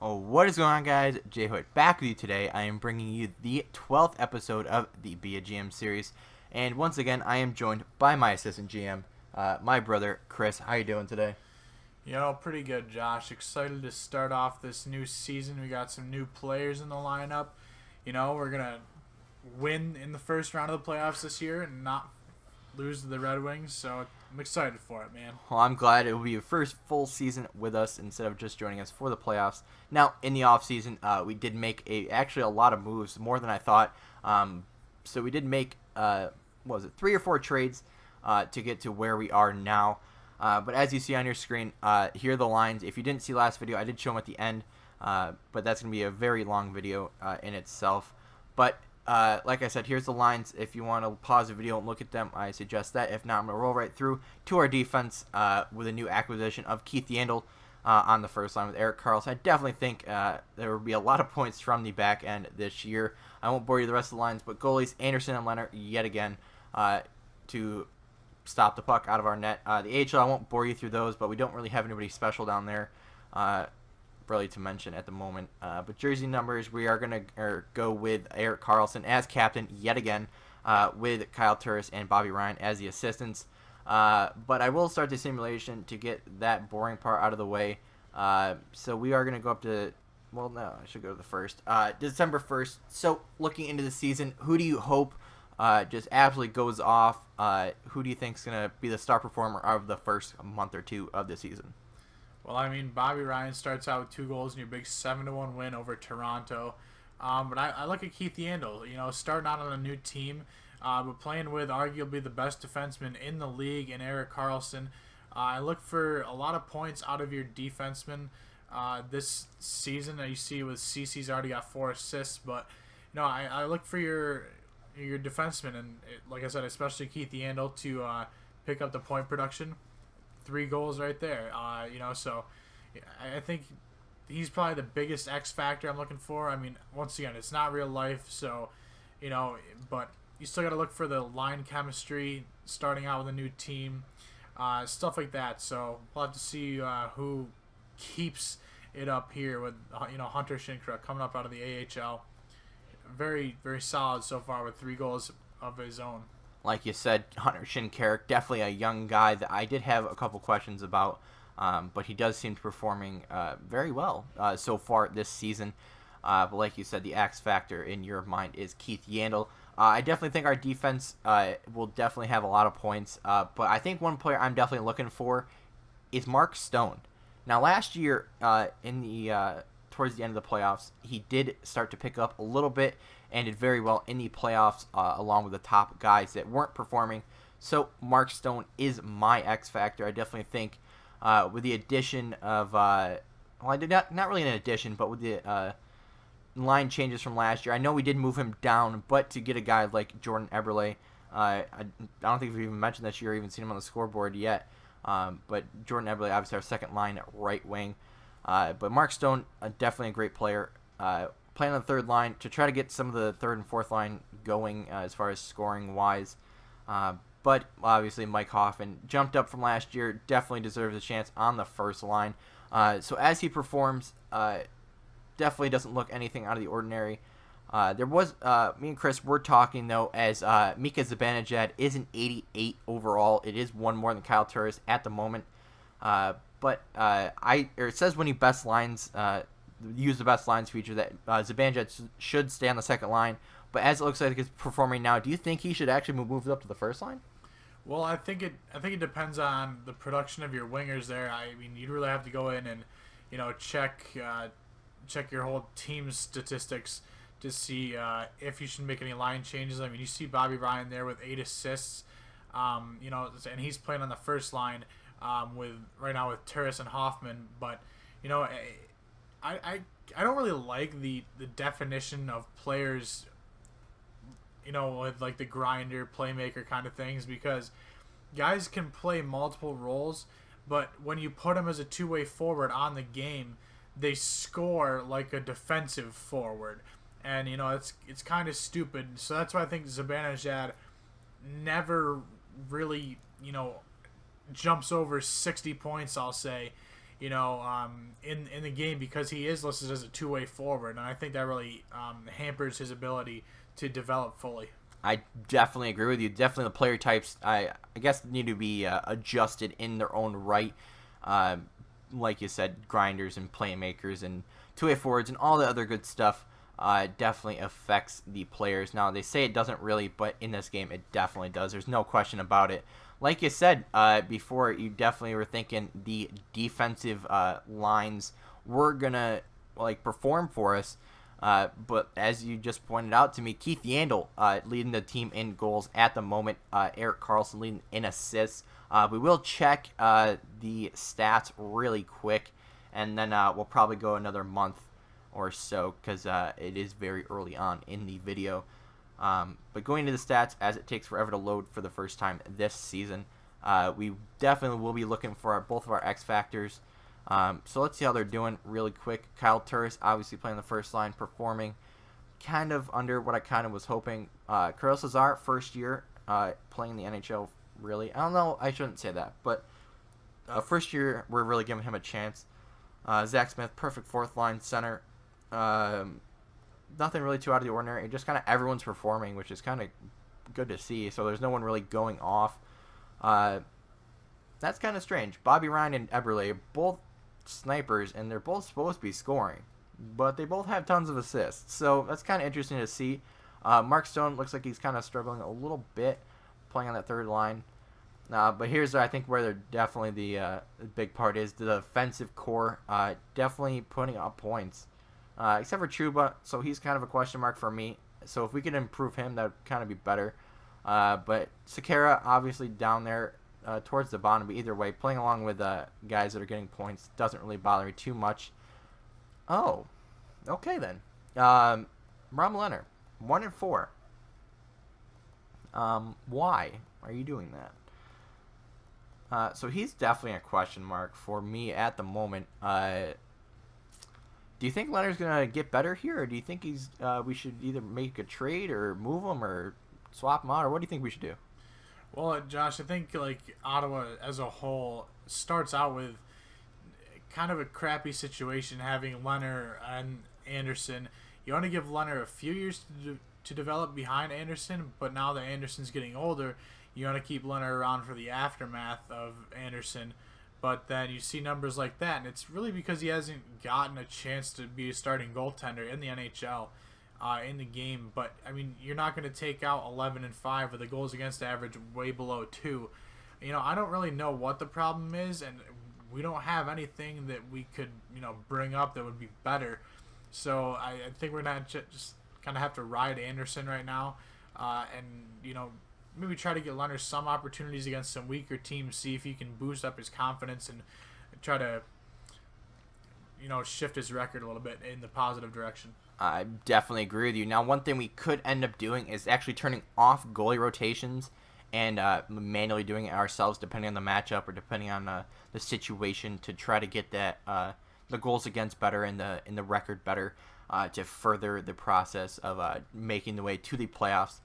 Oh, what is going on, guys? Jay Hoyt back with you today. I am bringing you the 12th episode of the Be a GM series, and once again, I am joined by my assistant GM, my brother Chris. How you doing today? Pretty good, Josh. Excited to start off this new season. We got some new players in the lineup. We're going to win in the first round of the playoffs this year and not lose to the Red Wings, so I'm excited for it, man. Well, I'm glad it will be your first full season with us instead of just joining us for the playoffs. Now, in the offseason, we did make actually a lot of moves, more than I thought. So we did make, 3 or 4 trades to get to where we are now. But as you see on your screen, here are the lines. If you didn't see last video, I did show them at the end, but that's going to be a very long video in itself. But like I said, here's the lines. If you want to pause the video and look at them, I suggest that. If not, I'm going to roll right through to our defense with a new acquisition of Keith Yandle on the first line with Erik Karlsson. I definitely think there will be a lot of points from the back end this year. I won't bore you the rest of the lines, but goalies Anderson and Leonard yet again to stop the puck out of our net. The AHL, I won't bore you through those, but we don't really have anybody special down there really to mention at the moment. But jersey numbers, we are going to go with Erik Karlsson as captain yet again with Kyle Turris and Bobby Ryan as the assistants. But I will start the simulation to get that boring part out of the way. So we are going to go up to, well, no, I should go to the first. December 1st. So looking into the season, who do you hope just absolutely goes off? Who do you think is going to be the star performer of the first month or two of the season? Well, Bobby Ryan starts out with 2 goals in your big 7-1 win over Toronto. But I look at Keith Yandle, starting out on a new team, but playing with arguably the best defenseman in the league in Erik Karlsson. I look for a lot of points out of your defenseman this season. You see with CC's already got 4 assists, but I look for your defenseman, and like I said, especially Keith Yandle to pick up the point production. 3 goals right there. So I think he's probably the biggest X factor I'm looking for. Once again, it's not real life, so but you still got to look for the line chemistry, starting out with a new team, stuff like that. So we'll have to see who keeps it up here with Hunter Shinkruk coming up out of the AHL. Very, very solid so far with 3 goals of his own. Like you said, Hunter Shinkaruk, definitely a young guy that I did have a couple questions about, but he does seem to be performing very well so far this season. But like you said, the X factor in your mind is Keith Yandle. I definitely think our defense will definitely have a lot of points, but I think one player I'm definitely looking for is Mark Stone. Now, last year in the towards the end of the playoffs, he did start to pick up a little bit and did very well in the playoffs along with the top guys that weren't performing. So Mark Stone is my X factor. I definitely think with the addition of, I did not really an addition, but with the line changes from last year, I know we did move him down, but to get a guy like Jordan Eberle, I don't think we've even mentioned this year, even seen him on the scoreboard yet. But Jordan Eberle, obviously our second line right wing. But Mark Stone, definitely a great player. Playing on the third line to try to get some of the third and fourth line going as far as scoring wise. But obviously Mike Hoffman jumped up from last year, definitely deserves a chance on the first line. So as he performs, definitely doesn't look anything out of the ordinary. There was me and Chris were talking though, as Mika Zibanejad is an 88 overall. It is one more than Kyle Turris at the moment. But it says when he best lines, use the best lines feature, that Zibanejad should stay on the second line. But as it looks like he's performing now, do you think he should actually move up to the first line? Well, I think it depends on the production of your wingers there. You'd really have to go in and check your whole team's statistics to see if you should make any line changes. You see Bobby Ryan there with 8 assists, and he's playing on the first line with Turris and Hoffman. But I don't really like the definition of players, with like the grinder, playmaker kind of things, because guys can play multiple roles, but when you put them as a two-way forward on the game, they score like a defensive forward, and it's kind of stupid. So that's why I think Zibanejad never really jumps over 60 points, I'll say, in the game because he is listed as a two-way forward, and I think that really hampers his ability to develop fully. I definitely agree with you. Definitely the player types, I guess, need to be adjusted in their own right. Uh, like you said, grinders and playmakers and two-way forwards and all the other good stuff definitely affects the players. Now, they say it doesn't really, but in this game, it definitely does. There's no question about it. Like you said before, you definitely were thinking the defensive lines were going to perform for us. But as you just pointed out to me, Keith Yandel leading the team in goals at the moment. Erik Karlsson leading in assists. We will check the stats really quick, and then we'll probably go another month or so because it is very early on in the video. But going into the stats, as it takes forever to load for the first time this season, we definitely will be looking for both of our X factors. So let's see how they're doing really quick. Kyle Turris obviously playing the first line, performing kind of under what I kind of was hoping. Kirill Cesar, first year playing the NHL, really. I don't know, I shouldn't say that, but first year we're really giving him a chance. Zach Smith, perfect fourth line center. Nothing really too out of the ordinary. Just kind of everyone's performing, which is kind of good to see. So there's no one really going off. That's kind of strange. Bobby Ryan and Eberle are both snipers, and they're both supposed to be scoring, but they both have tons of assists. So that's kind of interesting to see. Mark Stone looks like he's kind of struggling a little bit playing on that third line. But here's, I think, where they're definitely the big part is the defensive core definitely putting up points. Except for Trouba, so he's kind of a question mark for me. So if we could improve him, that would kind of be better. But Sekera, obviously down there towards the bottom, but either way, playing along with guys that are getting points doesn't really bother me too much. Oh, okay then. Rob Leonard, 1-4. Why are you doing that? So he's definitely a question mark for me at the moment. Do you think Leonard's gonna get better here, or do you think we should either make a trade or move him or swap him out, or what do you think we should do? Well, Josh, I think Ottawa as a whole starts out with kind of a crappy situation having Leonard and Anderson. You want to give Leonard a few years to develop behind Anderson, but now that Anderson's getting older, you want to keep Leonard around for the aftermath of Anderson. But then you see numbers like that, and it's really because he hasn't gotten a chance to be a starting goaltender in the NHL in the game. But, I mean, you're not going to take out 11-5 with a goals against average way below 2. I don't really know what the problem is, and we don't have anything that we could, bring up that would be better. So I think we're going to just kind of have to ride Anderson right now and, maybe try to get Leonard some opportunities against some weaker teams, see if he can boost up his confidence and try to, shift his record a little bit in the positive direction. I definitely agree with you. Now, one thing we could end up doing is actually turning off goalie rotations and manually doing it ourselves, depending on the matchup or depending on the situation, to try to get that the goals against better and the record better to further the process of making the way to the playoffs.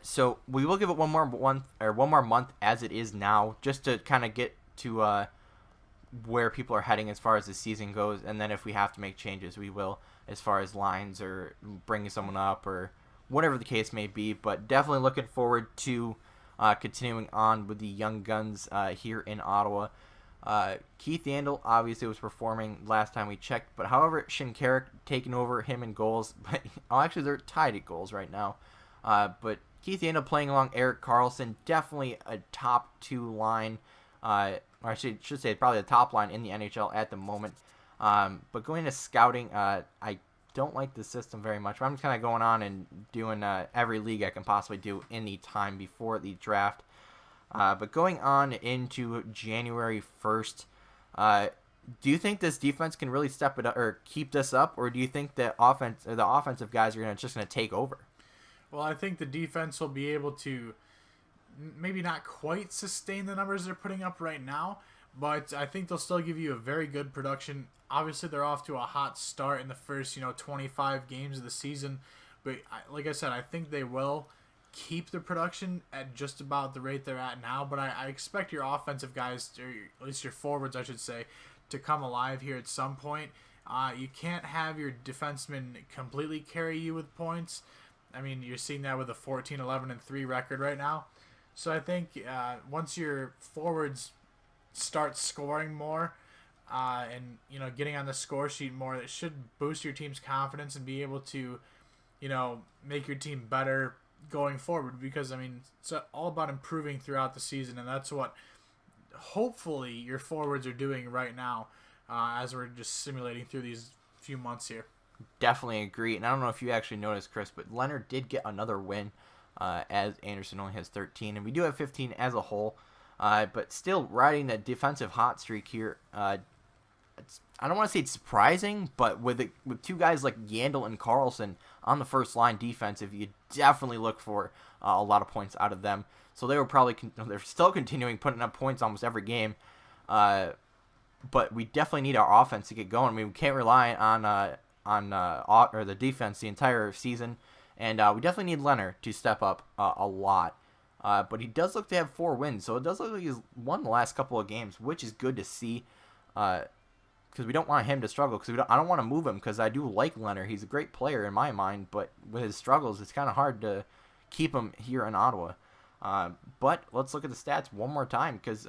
So we will give it one more month as it is now, just to kind of get to where people are heading as far as the season goes, and then if we have to make changes, we will, as far as lines or bringing someone up or whatever the case may be. But definitely looking forward to continuing on with the young guns here in Ottawa. Keith Yandel obviously was performing last time we checked, but however, Shinkarik taking over him in goals, but actually they're tied at goals right now. But Keith Yandel playing along Erik Karlsson, definitely a top 2 line, or I should say probably the top line in the NHL at the moment. But going to scouting, I don't like the system very much. I'm just kind of going on and doing every league I can possibly do in the time before the draft. But going on into January 1st, do you think this defense can really step it up or keep this up, or do you think the offensive guys are just going to take over? Well, I think the defense will be able to maybe not quite sustain the numbers they're putting up right now, but I think they'll still give you a very good production. Obviously, they're off to a hot start in the first, 25 games of the season, but like I said, I think they will keep the production at just about the rate they're at now, but I expect your offensive guys, or at least your forwards, I should say, to come alive here at some point. You can't have your defensemen completely carry you with points. I mean, you're seeing that with a 14-11-3 record right now. So I think once your forwards start scoring more and getting on the score sheet more, it should boost your team's confidence and be able to make your team better going forward. Because I mean, it's all about improving throughout the season, and that's what hopefully your forwards are doing right now as we're just simulating through these few months here. Definitely agree. And I don't know if you actually noticed, Chris, but Leonard did get another win as Anderson only has 13. And we do have 15 as a whole. But still riding that defensive hot streak here. I don't want to say it's surprising, but with two guys like Yandel and Carlson on the first line defensive, you definitely look for a lot of points out of them. So they were probably they're still continuing putting up points almost every game. But we definitely need our offense to get going. I mean, we can't rely on the defense the entire season, and we definitely need Leonard to step up a lot. But he does look to have 4 wins, so it does look like he's won the last couple of games, which is good to see. Because we don't want him to struggle. Because I don't want to move him, because I do like Leonard. He's a great player in my mind, but with his struggles, it's kind of hard to keep him here in Ottawa. But let's look at the stats one more time, because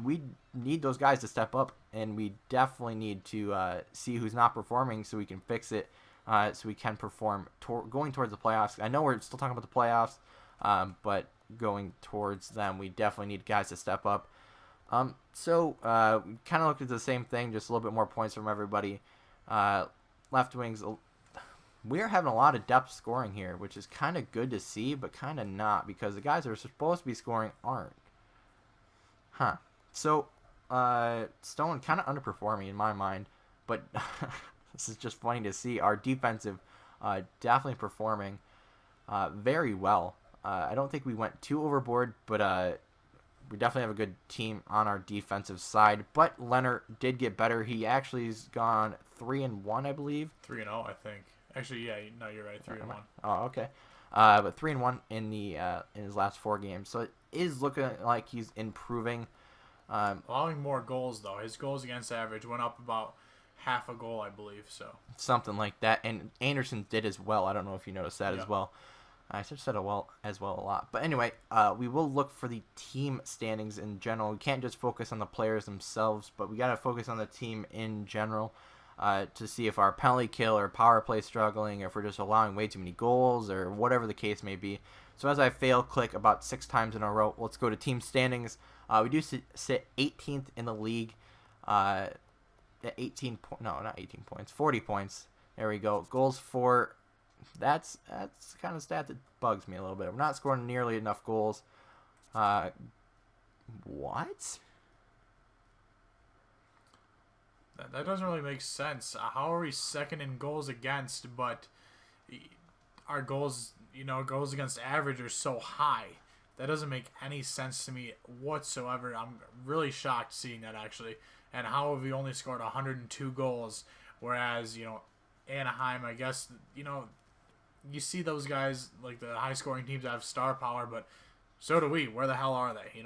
we need those guys to step up, and we definitely need to see who's not performing so we can fix it, so we can perform going towards the playoffs. I know we're still talking about the playoffs, but going towards them, we definitely need guys to step up. So we kind of looked at the same thing, just a little bit more points from everybody. Left wings, we are having a lot of depth scoring here, which is kind of good to see, but kind of not, because the guys that are supposed to be scoring aren't. So, Stone kind of underperforming in my mind, but this is just funny to see. Our defensive definitely performing very well. I don't think we went too overboard, but we definitely have a good team on our defensive side. But Leonard did get better. He actually has gone 3-1, I believe. 3-0, I think. Actually, yeah, no, you're right. 3-1. Oh, okay. But 3-1 in his last 4 games, so it is looking like he's improving. Allowing more goals, though. His goals against average went up about half a goal, I believe. So something like that. And Anderson did as well. I don't know if you noticed that as well. I should have said as well a lot. But anyway, we will look for the team standings in general. We can't just focus on the players themselves, but we got to focus on the team in general to see if our penalty kill or power play is struggling, or if we're just allowing way too many goals, or whatever the case may be. So as I fail click about 6 times in a row, let's go to team standings. We do sit 18th in the league at 40 points. There we go. Goals for, that's kind of stat that bugs me a little bit. We're not scoring nearly enough goals. What? That doesn't really make sense. How are we second in goals against, but our goals against average are so high? That doesn't make any sense to me whatsoever. I'm really shocked seeing that, actually. And how have we only scored 102 goals, whereas, Anaheim, I guess, you see those guys, like the high-scoring teams that have star power, but so do we. Where the hell are they,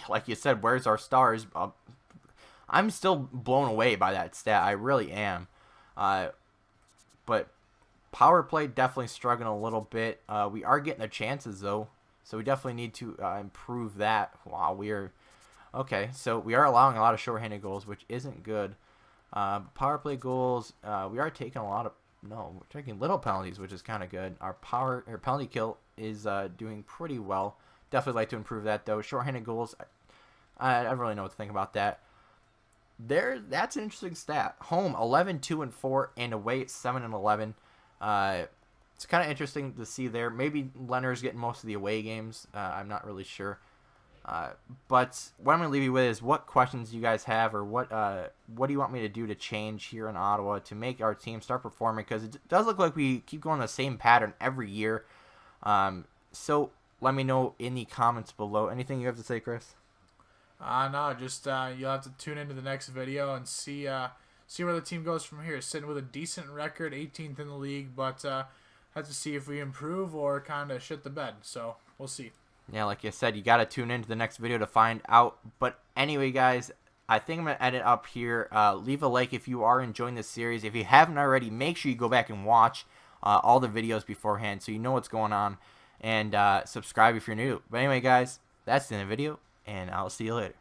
Like you said, where's our stars? I'm still blown away by that stat. I really am. But power play definitely struggling a little bit. We are getting the chances, though. So we definitely need to improve that. Wow, okay. So we are allowing a lot of shorthanded goals, which isn't good. Power play goals, we are taking we're taking little penalties, which is kind of good. Our penalty kill is doing pretty well. Definitely like to improve that, though. Shorthanded goals, I don't really know what to think about that. That's an interesting stat. Home 11-2-4, and away 7-11. It's kind of interesting to see there. Maybe Leonard's getting most of the away games. I'm not really sure. But what I'm going to leave you with is what questions you guys have, or what do you want me to do to change here in Ottawa to make our team start performing? Because it does look like we keep going the same pattern every year. So let me know in the comments below. Anything you have to say, Chris? No, just you'll have to tune into the next video and see where the team goes from here. Sitting with a decent record, 18th in the league, but have to see if we improve or kind of shit the bed. So we'll see. Yeah, like I said, you got to tune into the next video to find out. But anyway, guys, I think I'm going to end it up here. Leave a like if you are enjoying this series. If you haven't already, make sure you go back and watch all the videos beforehand so you know what's going on. And subscribe if you're new. But anyway, guys, that's the end of the video, and I'll see you later.